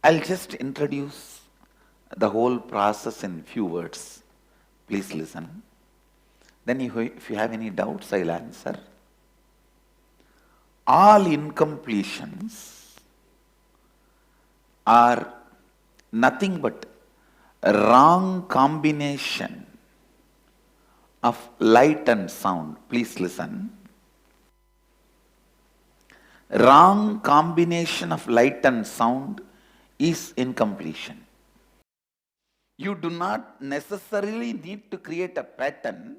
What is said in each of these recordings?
I'll just introduce the whole process in few words. Please listen. Then if you have any doubts, I'll answer. All incompletions are nothing but a wrong combination of light and sound. Please listen. Wrong combination of light and sound is incompletion. You do not necessarily need to create a pattern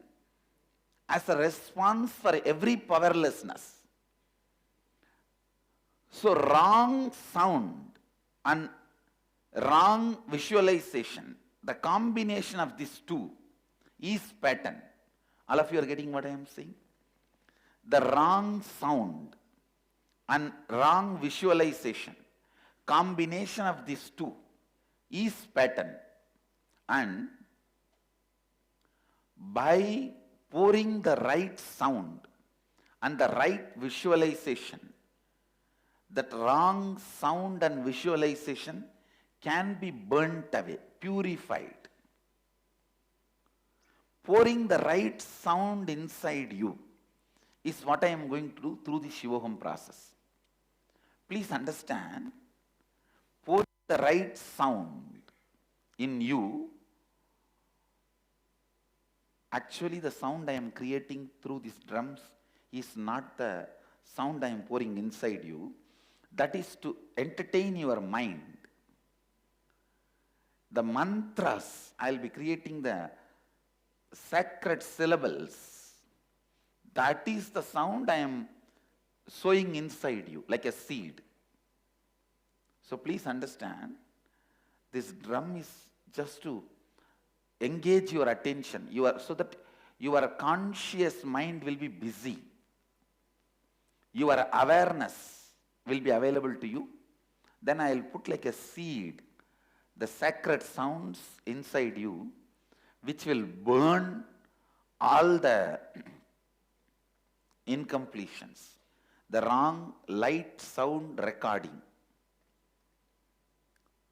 as a response for every powerlessness. So wrong sound and wrong visualization, the combination of these two is pattern. All of you are getting what I am saying? The wrong sound and wrong visualization, combination of these two is pattern. And by pouring the right sound and the right visualization, that wrong sound and visualization can be burnt away, purified. Pouring the right sound inside you is what I am going to do through the Shivoham process. Please understand, pouring the right sound in you, actually the sound I am creating through these drums is not the sound I am pouring inside you. That is to entertain your mind. The mantras, I will be creating the sacred syllables. That is the sound I am sowing inside you, like a seed. So please understand, this drum is just to engage your attention, so that your conscious mind will be busy. Your awareness will be available to you. Then I will put like a seed, the sacred sounds inside you, which will burn all the incompletions, the wrong light sound recording.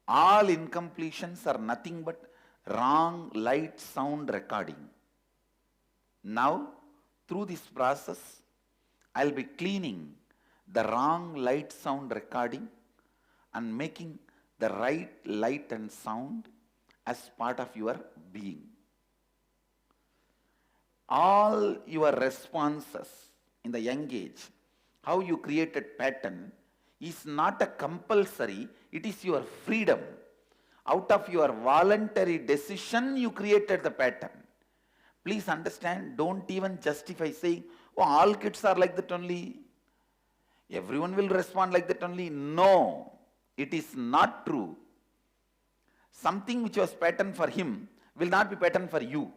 All incompletions are nothing but wrong light sound recording. Now, through this process, I'll be cleaning the wrong light sound recording and making the right light and sound as part of your being. All your responses in the young age, how you created pattern, is not a compulsory, it is your freedom. Out of your voluntary decision, you created the pattern. Please understand, don't even justify saying, oh, all kids are like that only. Everyone will respond like that only. No, it is not true. Something which was pattern for him will not be pattern for you.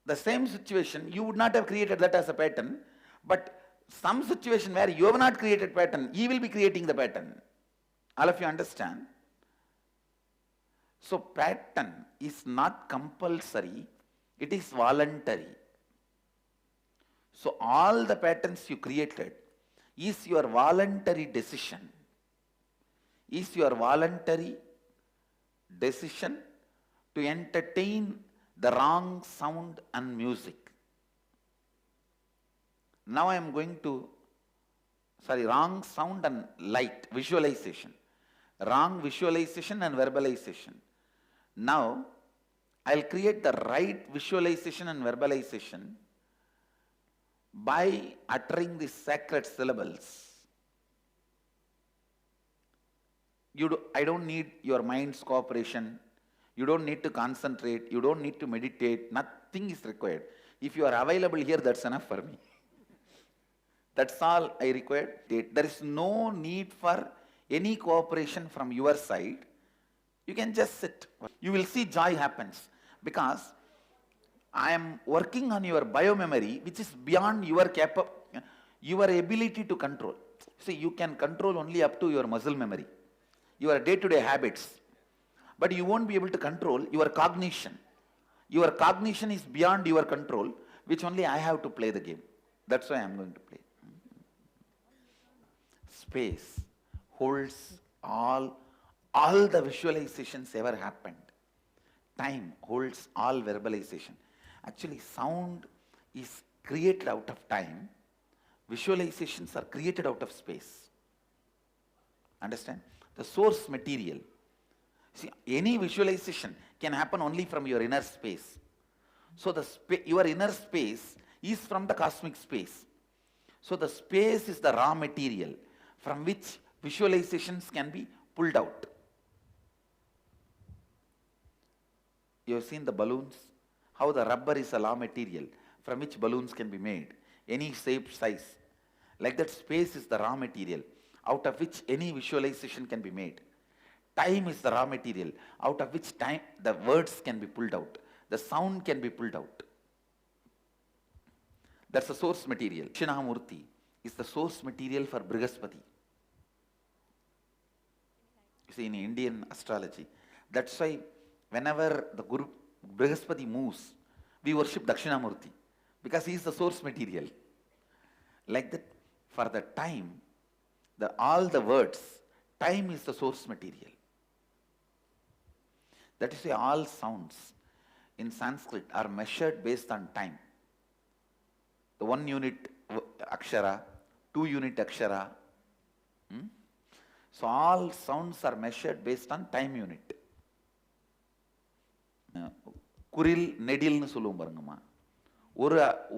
The same situation, you would not have created that as a pattern, but some situation where you have not created pattern, he will be creating the pattern. All of you understand? So pattern is not compulsory, it is voluntary. So all the patterns you created is your voluntary decision. Is your voluntary decision to entertain the wrong sound and music. Now I am going to, wrong sound and light, visualization. Wrong visualization and verbalization. Now, I'll create the right visualization and verbalization by uttering the sacred syllables. I don't need your mind's cooperation. You don't need to concentrate. You don't need to meditate. Nothing is required. If you are available here, that's enough for me. That's all I require. There is no need for any cooperation from your side. You can just sit. You will see joy happens, because I am working on your biomemory, which is beyond your ability to control. See, you can control only up to your muscle memory, your day-to-day habits, but you won't be able to control your cognition. Your cognition is beyond your control, which only I have to play the game. That's why I am going to play. Space holds all the visualizations ever happened. Time holds all verbalization. Actually, sound is created out of time. Visualizations are created out of space. Understand? The source material. See, any visualization can happen only from your inner space. So your inner space is from the cosmic space. So the space is the raw material from which visualizations can be pulled out. You have seen the balloons, how the rubber is a raw material from which balloons can be made, any shape, size. Like that, space is the raw material out of which any visualization can be made. Time is the raw material out of which the words can be pulled out, the sound can be pulled out. That's the source material. Dakshinamurti is the source material for Brihaspati. You see, in Indian astrology, that's why whenever the Guru Brihaspati moves, we worship Dakshinamurti, because he is the source material. Like that, for the time, all the words, time is the source material. That is why all sounds in Sanskrit are measured based on time. The 1 unit akshara, 2 unit akshara. So all sounds are measured based on time unit. குரில் நெடில்னு சொல்லுவோம் பாருங்கம்மா.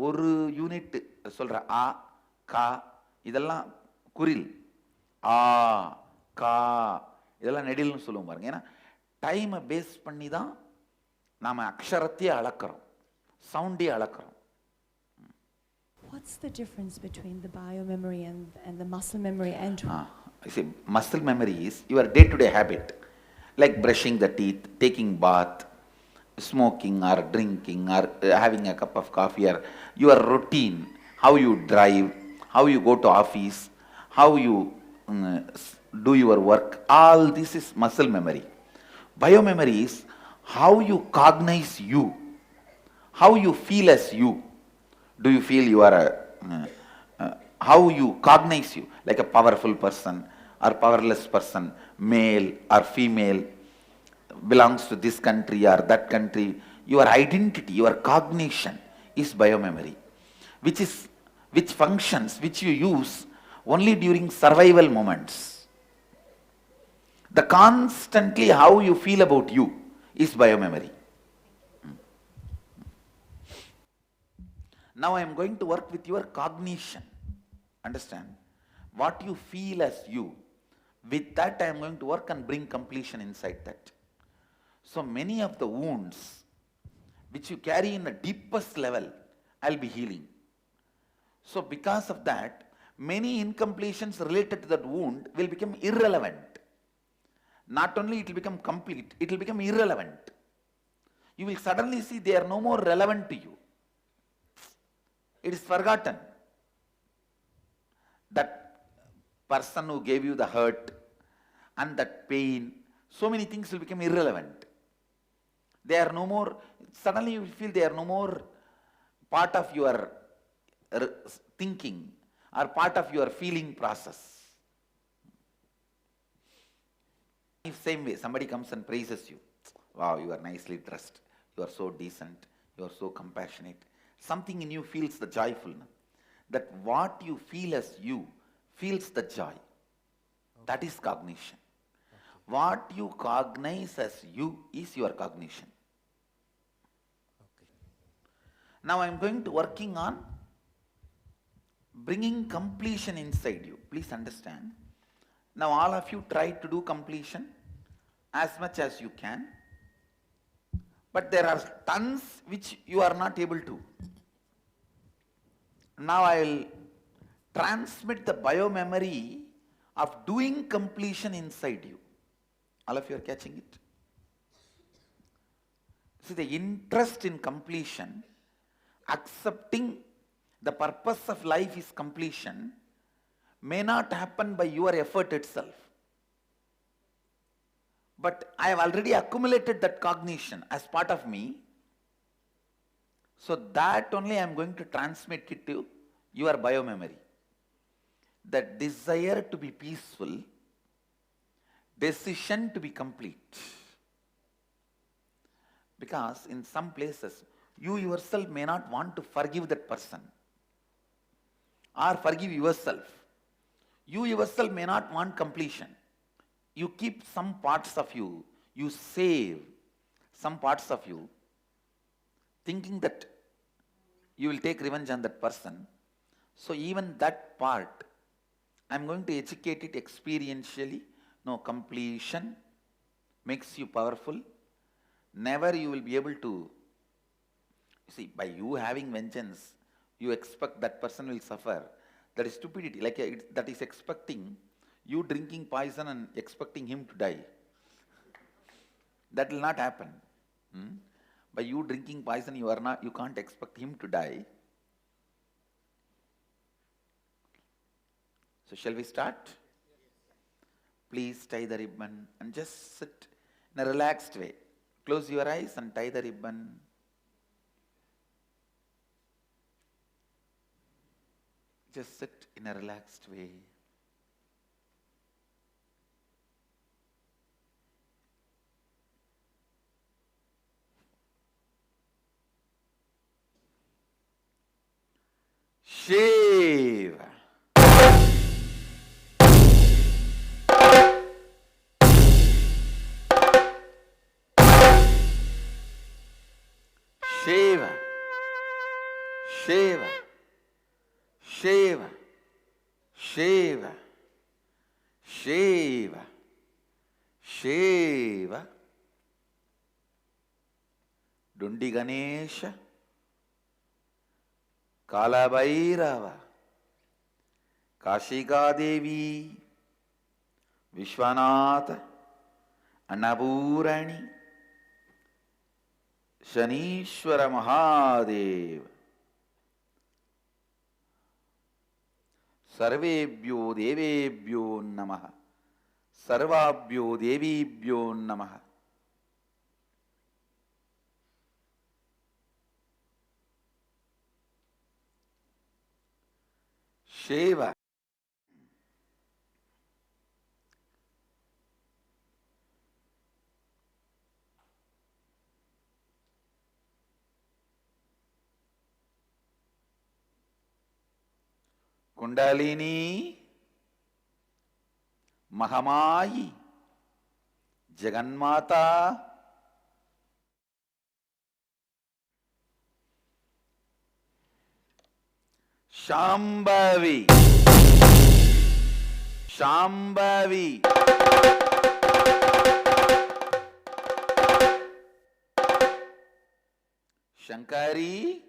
ஒரு unit சொல்ற ஆ கா இதெல்லாம் குரில், ஆ கா இதெல்லாம் நெடில்னு சொல்லுவோம் பாருங்க. ஏன்னா டைமை பேஸ் பண்ணி தான் நாம அக்ஷரத்தையே அளக்கிறோம், சவுண்டே அளக்கிறோம். What's the difference between the biomemory and the muscle memory? See, muscle memory is your day-to-day habit, like brushing the teeth, taking bath, smoking or drinking or having a cup of coffee, or your routine, how you drive, how you go to office, how you do your work. All this is muscle memory. Biomemory is how you cognize you, how you feel as you. Do you feel you are how you cognize you, like a powerful person or powerless person, male or female, belongs to this country or that country. Your identity, your cognition is biomemory, which functions, which you use only during survival moments. The constantly how you feel about you is biomemory. Now I am going to work with your cognition. Understand? What you feel as you, with that I am going to work and bring completion inside that. So many of the wounds which you carry in the deepest level, I'll be healing. So because of that, many incompletions related to that wound will become irrelevant. Not only it will become complete, it will become irrelevant. You will suddenly see they are no more relevant to you. It is forgotten. That person who gave you the hurt and that pain, so many things will become irrelevant. They are no more, suddenly you feel they are no more part of your thinking or part of your feeling process. If same way somebody comes and praises you, wow, you are nicely dressed, you are so decent, you are so compassionate, something in you feels the joyfulness. That what you feel as you feels the joy. Okay. That is cognition. Okay. What you cognize as you is your cognition. Okay. Now I am going to working on bringing completion inside you. Please understand. Now all of you try to do completion as much as you can. But there are tons which you are not able to. Now I will transmit the biomemory of doing completion inside you. All of you are catching it? See, the interest in completion, accepting the purpose of life is completion, may not happen by your effort itself. But I have already accumulated that cognition as part of me. So that only I am going to transmit it to your biomemory. The desire to be peaceful decision to be complete. Because in some places, you yourself may not want to forgive that person or forgive yourself. You yourself may not want completion. You keep some parts of you, you save some parts of you, thinking that you will take revenge on that person. So even that part, I'm going to educate it experientially. No, completion makes you powerful. Never you will be able to, see, by you having vengeance, you expect that person will suffer. That is stupidity. That is expecting you drinking poison and expecting him to die. That will not happen. By you drinking poison, you can't expect him to die. So shall we start? Please tie the ribbon and just sit in a relaxed way. Close your eyes and tie the ribbon. Just sit in a relaxed way. Shiva. Shiva. Shiva. Shiva. Shiva. Shiva. Shiva. Dundi Ganesha. Kalabhairava. Kashika Devi. Vishwanatha. Annapurani. Shanishwara Mahadev. Sarvebhyo Devebhyo Namaha. Sarvabhyo Devibhyo Namaha. Shiva. Kundalini, Mahamayi, Jagannmata, Shambhavi, Shambhavi, Shankari,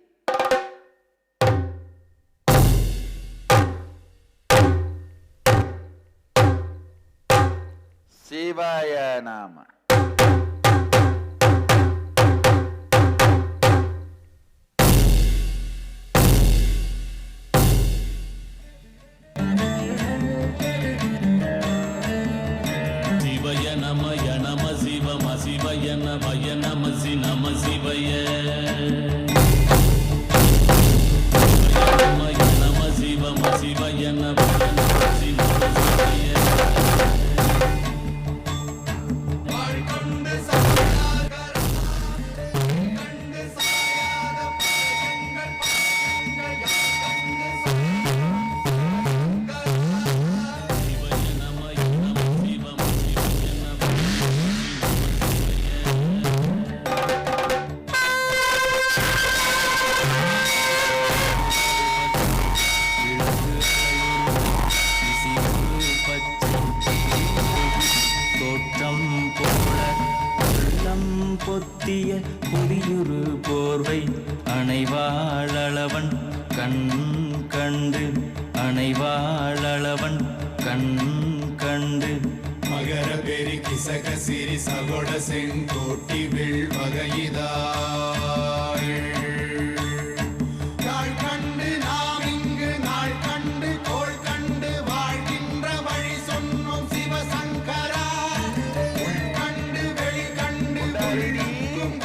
Shivaya Nama. Shivaya Nama Shiva Ma Shivaya Nama Shivaya. Shivaya Nama Shiva Ma Shivaya Nama Shivaya. பொத்திய புதியுரு போர்வை அணைவாழவன் கண் கண்டு அணைவாழவன் கண் கண்டு மகர பெரி கிசக சிறி சகொட செங்கோட்டி will வகையிதாள் நாள் கண்டு நாம் இங்கு நாள் கண்டு கோள் கண்டு வாழ்கின்ற வழி சொன்னோம் சிவசங்கரா உள் கண்டு வெளி கண்டு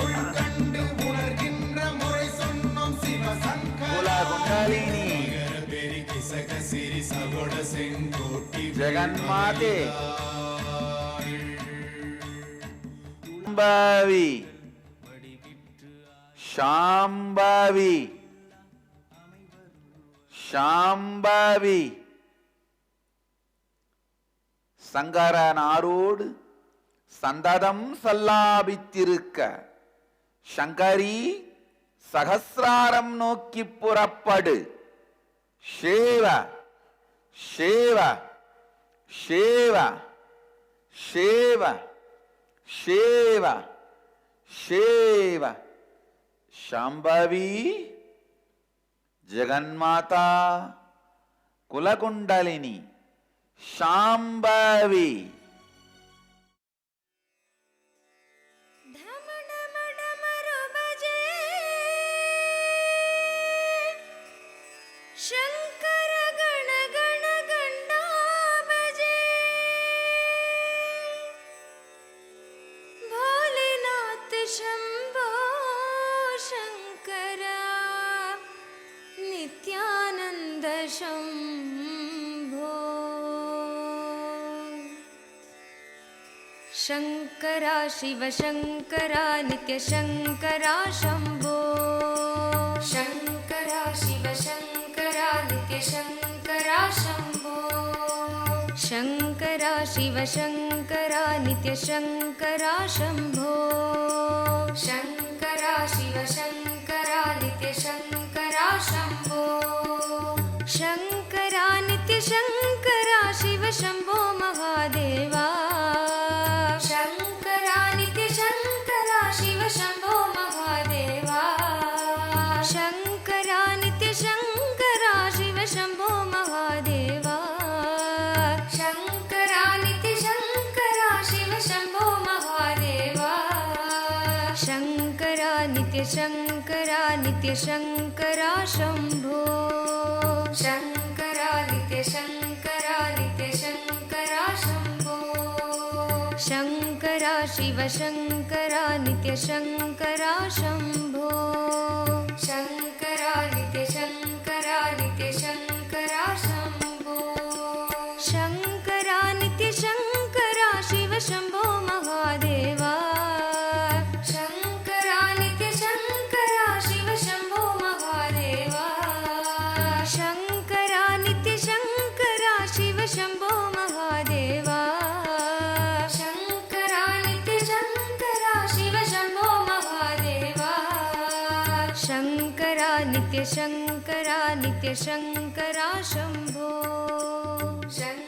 உள் கண்டு உணர்கின்ற முறை சொன்னோம் சிவசங்கரா மகர பெரி கிசக சிறி சகொட செங்கோட்டி Jagannmate. ಶಾಂಭವಿ ಶಾಂಭವಿ ಶಾಂಭವಿ சங்கரனாரோடு சந்ததம் சல்லாபித்திருக்க சங்கரி சகசிராரம் நோக்கி புறப்படு. சேவ சேவ சேவ சேவ சேவ சேவ ಶಾಂಭವಿ ಜಗನ್ಮಾತಾ ಕುಲಕುಂಡಲಿನಿ ಶಾಂಭವಿ. ಶಂಕರ ಗಣ ಗಣ ಗಂಡ ಬಜೆ ಭೋಲೆನಾಥ ಶಂಭೋ ಶಂಕರ ನಿತ್ಯಾನಂದ ಶಂಭೋ ಶಂಕರ ಶಿವ ಶಂಕರ ನಿತ್ಯ ಶಂಕರ ಶಂಭೋ ಶಂಕರ ಶಿವ ಶಂಕರ ನಿತ್ಯ ಶಂಕರ ಶಂಭೋ ಶಂಕರ ಶಿವ ಶಂಕರ ನಿತ್ಯ ಶಂಕರ ಶಂಭೋ ಶಂಕರ ಶಿವ ಶಂಕರ ನಿತ್ಯ ಶಂಕರ ಶಂಭೋ ಶಂಕರ ನಿತ್ಯ ಶಂಕರ ಶಿವ ಶಂಭೋ ಮಹಾದೇವ ಶಂಕರ ನಿತ್ಯ ಶಂಕರ ಶಿವ ಶಂಭೋ ಮಹಾದೇವ ಶಂಕರ ನಿತ್ಯ ಶಂಕರ ಶಿವ ಶಂಭೋ ಮಹಾದೇವ ಶಂಕರ ನಿತ್ಯ ಶಂಕರ ಶಿವ ಶಂಭೋ ಮಹಾದೇವ ಶಂಕರ ನಿತ್ಯ ಶಂಕರ ನಿತ್ಯ ಶಂಕರ ಶಂಭೋ ಶಂಕರ ನಿತ್ಯ ಶಂಕರ ನಿತ್ಯ ಶಂಕರ ಶಂಭೋ ಶಂಕರ ಶಿವ ಶಂಕರ ನಿತ್ಯ ಶಂಕರ ಶಂಭೋ ಶಂಕರ ನಿತ್ಯ ಶಂಕರ ನಿತ್ಯ ಶಂಕರ ಶಂಭೋ ಶಂಕರ ನಿತ್ಯ ಶಂಕರ ಶಿವ ಶಂಭೋ ಮಹಾದೇವ ಶಂಕರ ನಿತ್ಯ ಶಂಕರ ಶಿವ ಶಂಭೋ ಮಹಾದೇವ ಶಂಕರ ನಿತ್ಯ ಶಂಕರ ಶಿವ ಶಂಭೋ ಮಹಾದೇವ ಶಂಕರ ನಿತ್ಯ ಶಂಕರ ಶಿವ ಶಂಭೋ ಮಹಾದೇವ ಶಂಕರ ನಿತ್ಯ ಶಂಕರ ನಿತ್ಯ ಶಂಕರ ಶಂಭೋ ಶಂಕರ